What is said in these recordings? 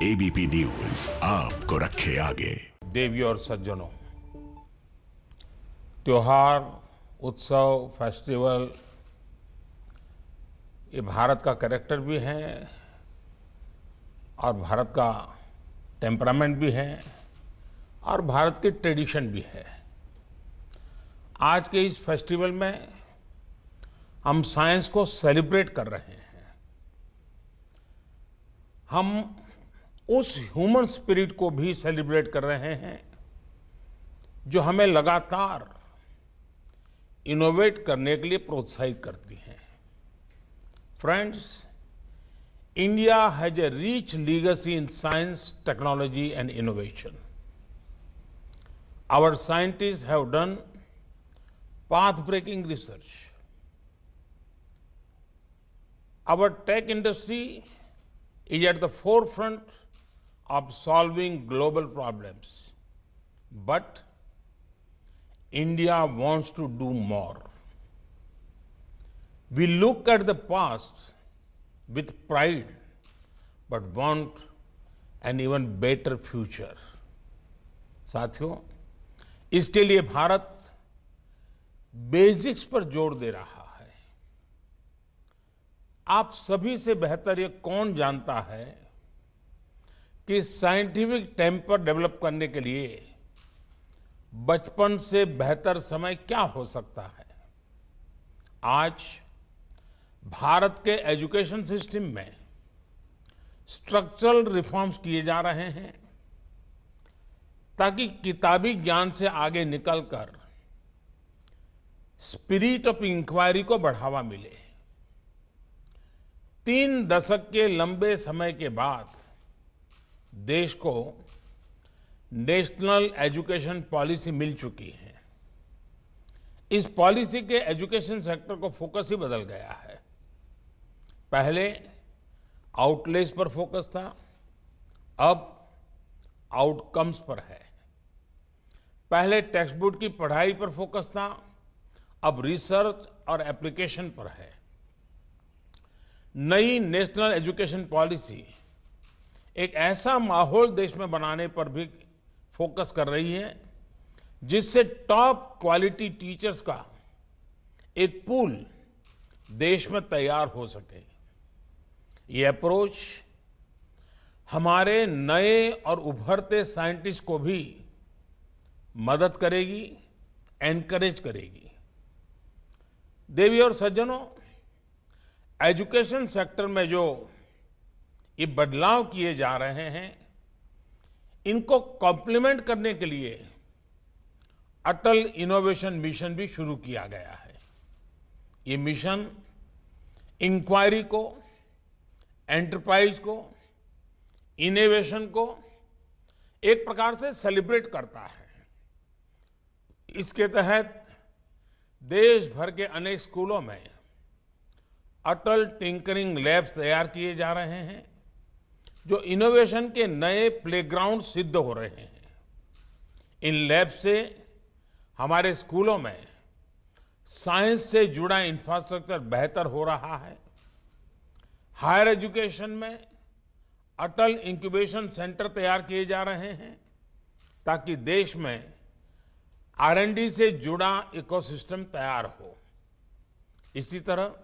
ABP news आपको रखे आगे। देवी और सज्जनों, त्योहार, उत्सव, फेस्टिवल ये भारत का कैरेक्टर भी है और भारत का टेम्परामेंट भी है और भारत की ट्रेडिशन भी है। आज के इस फेस्टिवल में हम साइंस को सेलिब्रेट कर रहे हैं। हम उस ह्यूमन स्पिरिट को भी सेलिब्रेट कर रहे हैं जो हमें लगातार इनोवेट करने के लिए प्रोत्साहित करती है। Friends, India has a rich legacy in science, technology and innovation. Our scientists have done path-breaking research. Our tech industry is at the forefront of solving global problems. But India wants to do more. We look at the past with pride, but want an even better future. साथियों, इसके लिए Bharat basics पर जोर दे रहा है। आप सभी से बेहतर ये कौन जानता है कि साइंटिफिक टेम्पर डेवलप करने के लिए बचपन से बेहतर समय क्या हो सकता है। आज भारत के एजुकेशन सिस्टम में स्ट्रक्चरल रिफॉर्म्स किए जा रहे हैं ताकि किताबी ज्ञान से आगे निकलकर स्पिरिट ऑफ इंक्वायरी को बढ़ावा मिले। 3 दशक के लंबे समय के बाद देश को नेशनल एजुकेशन पॉलिसी मिल चुकी है। इस पॉलिसी के एजुकेशन सेक्टर को फोकस ही बदल गया है। पहले आउटलेस पर फोकस था, अब आउटकम्स पर है। पहले टेक्स्ट बुक की पढ़ाई पर फोकस था, अब रिसर्च और एप्लीकेशन पर है। नई नेशनल एजुकेशन पॉलिसी एक ऐसा माहौल देश में बनाने पर भी फोकस कर रही है जिससे टॉप क्वालिटी टीचर्स का एक पूल देश में तैयार हो सके। ये अप्रोच हमारे नए और उभरते साइंटिस्ट को भी मदद करेगी, एनकरेज करेगी। देवी और सज्जनों, एजुकेशन सेक्टर में जो ये बदलाव किए जा रहे हैं, इनको कॉम्प्लीमेंट करने के लिए अटल इनोवेशन मिशन भी शुरू किया गया है। ये मिशन इंक्वायरी को, एंटरप्राइज को, इनोवेशन को एक प्रकार से सेलिब्रेट करता है। इसके तहत देश भर के अनेक स्कूलों में अटल टिंकरिंग लैब्स तैयार किए जा रहे हैं जो इनोवेशन के नए प्लेग्राउंड सिद्ध हो रहे हैं। इन लैब से हमारे स्कूलों में साइंस से जुड़ा इंफ्रास्ट्रक्चर बेहतर हो रहा है। हायर एजुकेशन में अटल इंक्यूबेशन सेंटर तैयार किए जा रहे हैं ताकि देश में R&D से जुड़ा इकोसिस्टम तैयार हो। इसी तरह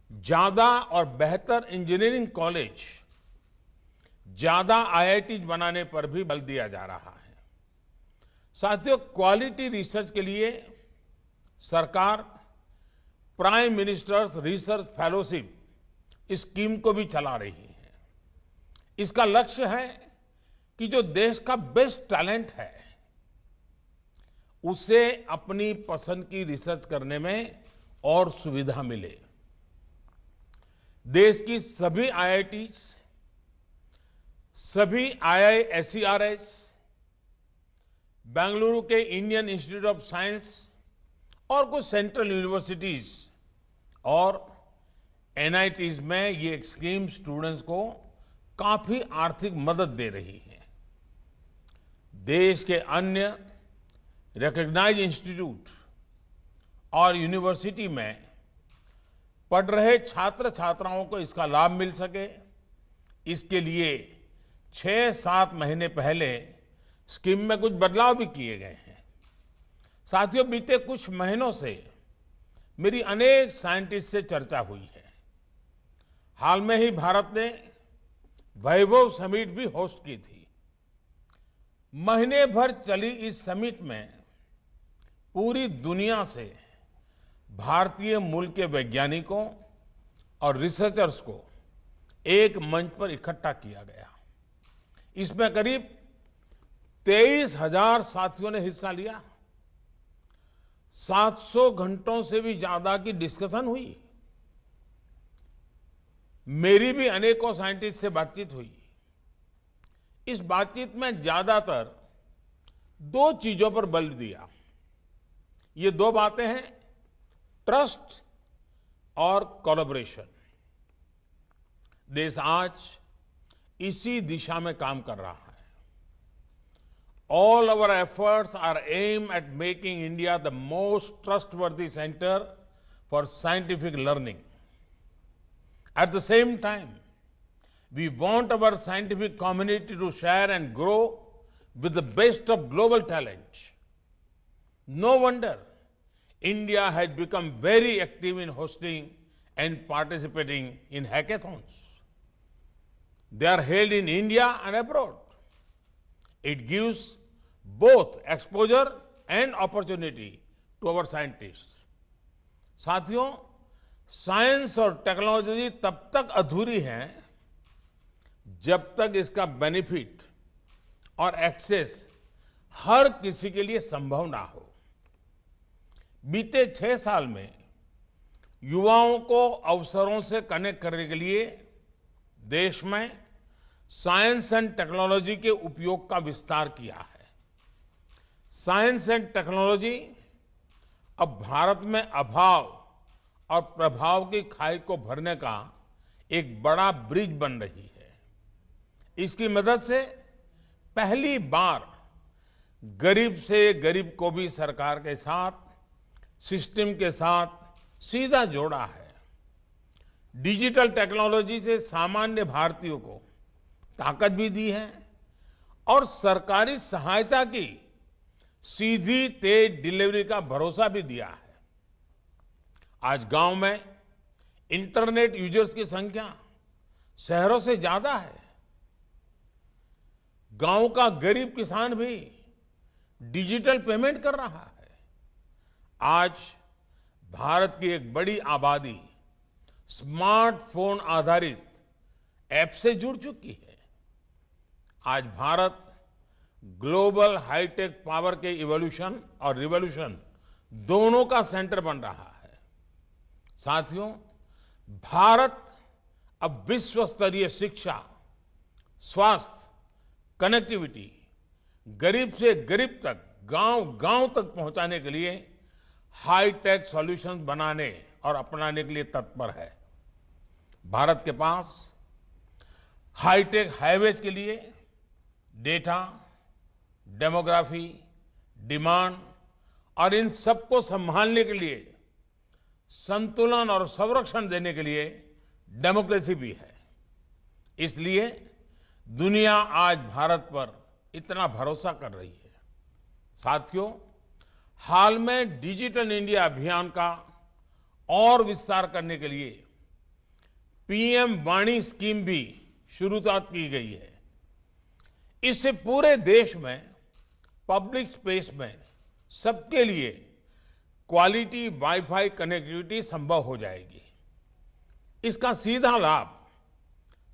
ज्यादा और बेहतर इंजीनियरिंग कॉलेज, ज्यादा IITs बनाने पर भी बल दिया जा रहा है। साथियों, क्वालिटी रिसर्च के लिए सरकार प्राइम मिनिस्टर्स रिसर्च फेलोशिप इस स्कीम को भी चला रही है। इसका लक्ष्य है कि जो देश का बेस्ट टैलेंट है उसे अपनी पसंद की रिसर्च करने में और सुविधा मिले। देश की सभी IITs, सभी IISERs, बेंगलुरु के इंडियन इंस्टीट्यूट ऑफ साइंस और कुछ सेंट्रल यूनिवर्सिटीज और NITs में ये स्कीम स्टूडेंट्स को काफी आर्थिक मदद दे रही है। देश के अन्य रिकॉग्नाइज्ड इंस्टीट्यूट और यूनिवर्सिटी में पढ़ रहे छात्र छात्राओं को इसका लाभ मिल सके, इसके लिए 6-7 महीने पहले स्कीम में कुछ बदलाव भी किए गए हैं। साथियों, बीते कुछ महीनों से मेरी अनेक साइंटिस्ट से चर्चा हुई है। हाल में ही भारत ने वैभव समिट भी होस्ट की थी। महीने भर चली इस समिट में पूरी दुनिया से भारतीय मूल के वैज्ञानिकों और रिसर्चर्स को एक मंच पर इकट्ठा किया गया। इसमें करीब 23,000 साथियों ने हिस्सा लिया। 700 घंटों से भी ज्यादा की डिस्कशन हुई। मेरी भी अनेकों साइंटिस्ट से बातचीत हुई। इस बातचीत में ज्यादातर 2 चीजों पर बल दिया। ये 2 बातें हैं, ट्रस्ट और कोलैबोरेशन। देश आज इसी दिशा में काम कर रहा है। All our efforts are aim at making India the most trustworthy centre for scientific learning. At the same time, we want our scientific community to share and grow with the best of global talent. No wonder India has become very active in hosting and participating in hackathons. They are held in India and abroad. It gives both exposure and opportunity to our scientists. साथियों, science और technology तब तक अधूरी है जब तक इसका benefit और एक्सेस हर किसी के लिए संभव ना हो। बीते 6 साल में युवाओं को अवसरों से कनेक्ट करने के लिए देश में साइंस एंड टेक्नोलॉजी के उपयोग का विस्तार किया है। साइंस एंड टेक्नोलॉजी अब भारत में अभाव और प्रभाव की खाई को भरने का एक बड़ा ब्रिज बन रही है। इसकी मदद से पहली बार गरीब से गरीब को भी सरकार के साथ, सिस्टम के साथ सीधा जोड़ा है। डिजिटल टेक्नोलॉजी से सामान्य भारतीयों को ताकत भी दी है और सरकारी सहायता की सीधी तेज डिलीवरी का भरोसा भी दिया है। आज गांव में इंटरनेट यूजर्स की संख्या शहरों से ज्यादा है। गांव का गरीब किसान भी डिजिटल पेमेंट कर रहा है। आज भारत की एक बड़ी आबादी स्मार्टफोन आधारित ऐप से जुड़ चुकी है। आज भारत ग्लोबल हाईटेक पावर के इवोल्यूशन और रिवोल्यूशन दोनों का सेंटर बन रहा है। साथियों, भारत अब विश्व स्तरीय शिक्षा, स्वास्थ्य, कनेक्टिविटी, गरीब से गरीब तक, गांव-गांव तक पहुंचाने के लिए हाईटेक सॉल्यूशंस बनाने और अपनाने के लिए तत्पर है। भारत के पास हाईटेक हाईवेज के लिए डेटा, डेमोग्राफी, डिमांड और इन सबको संभालने के लिए संतुलन और संरक्षण देने के लिए डेमोक्रेसी भी है। इसलिए दुनिया आज भारत पर इतना भरोसा कर रही है। साथियों, हाल में डिजिटल इंडिया अभियान का और विस्तार करने के लिए पीएम वाणी स्कीम भी शुरुआत की गई है। इससे पूरे देश में पब्लिक स्पेस में सबके लिए क्वालिटी वाईफाई कनेक्टिविटी संभव हो जाएगी। इसका सीधा लाभ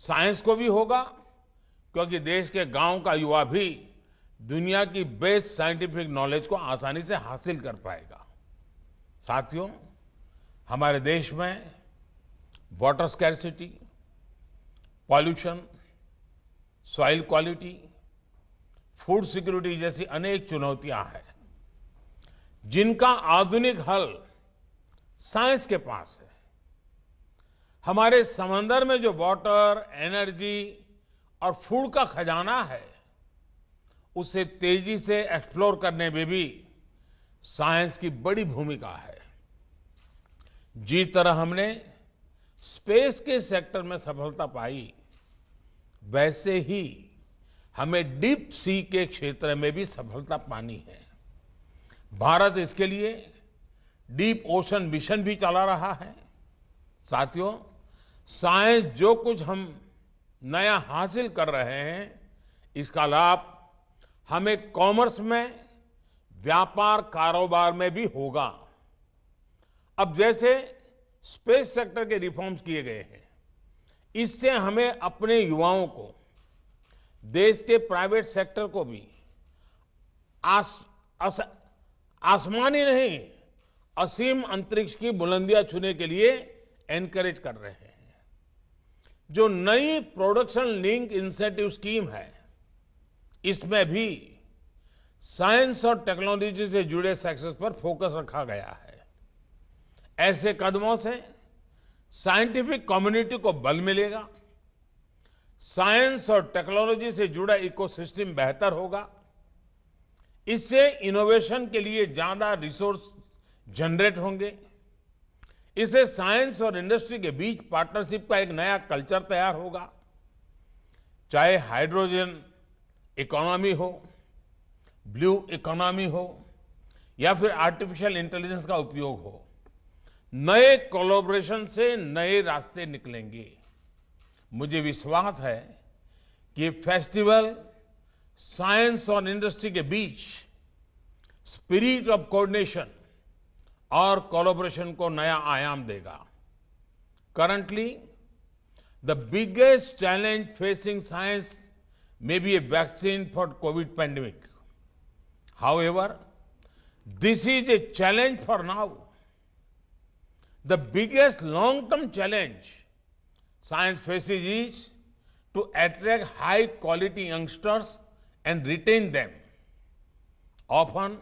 साइंस को भी होगा, क्योंकि देश के गांव का युवा भी दुनिया की बेस्ट साइंटिफिक नॉलेज को आसानी से हासिल कर पाएगा। साथियों, हमारे देश में water scarcity, pollution, soil quality, food security जैसी अनेक चुनौतियां हैं, जिनका आधुनिक हल साइंस के पास है। हमारे समंदर में जो वाटर, एनर्जी और फूड का खजाना है, उसे तेजी से एक्सप्लोर करने में भी साइंस की बड़ी भूमिका है। जिस तरह हमने स्पेस के सेक्टर में सफलता पाई, वैसे ही हमें डीप सी के क्षेत्र में भी सफलता पानी है। भारत इसके लिए डीप ओशन मिशन भी चला रहा है। साथियों, साइंस जो कुछ हम नया हासिल कर रहे हैं, इसका लाभ हमें कॉमर्स में, व्यापार कारोबार में भी होगा। अब जैसे स्पेस सेक्टर के रिफॉर्म्स किए गए हैं, इससे हमें अपने युवाओं को, देश के प्राइवेट सेक्टर को भी आसमानी नहीं, असीम अंतरिक्ष की बुलंदियां छूने के लिए एनकरेज कर रहे हैं। जो नई प्रोडक्शन लिंक इंसेंटिव स्कीम है, इसमें भी साइंस और टेक्नोलॉजी से जुड़े सेक्टर्स पर फोकस रखा गया है। ऐसे कदमों से साइंटिफिक कम्युनिटी को बल मिलेगा, साइंस और टेक्नोलॉजी से जुड़ा इकोसिस्टम बेहतर होगा। इससे इनोवेशन के लिए ज्यादा रिसोर्स जनरेट होंगे। इससे साइंस और इंडस्ट्री के बीच पार्टनरशिप का एक नया कल्चर तैयार होगा। चाहे हाइड्रोजन इकोनॉमी हो, ब्लू इकोनॉमी हो, या फिर आर्टिफिशियल इंटेलिजेंस का उपयोग हो, नए कोलैबोरेशन से नए रास्ते निकलेंगे। मुझे विश्वास है कि ये फेस्टिवल साइंस और इंडस्ट्री के बीच स्पिरिट ऑफ कोऑर्डिनेशन और कोलैबोरेशन को नया आयाम देगा। Currently the biggest challenge facing science may be a vaccine for COVID pandemic. However, this is a challenge for now. The biggest long-term challenge science faces is to attract high-quality youngsters and retain them. Often,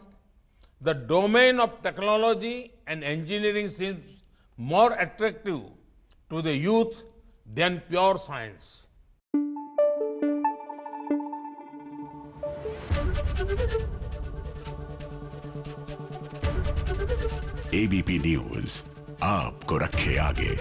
the domain of technology and engineering seems more attractive to the youth than pure science. ABP news आपको रखे आगे।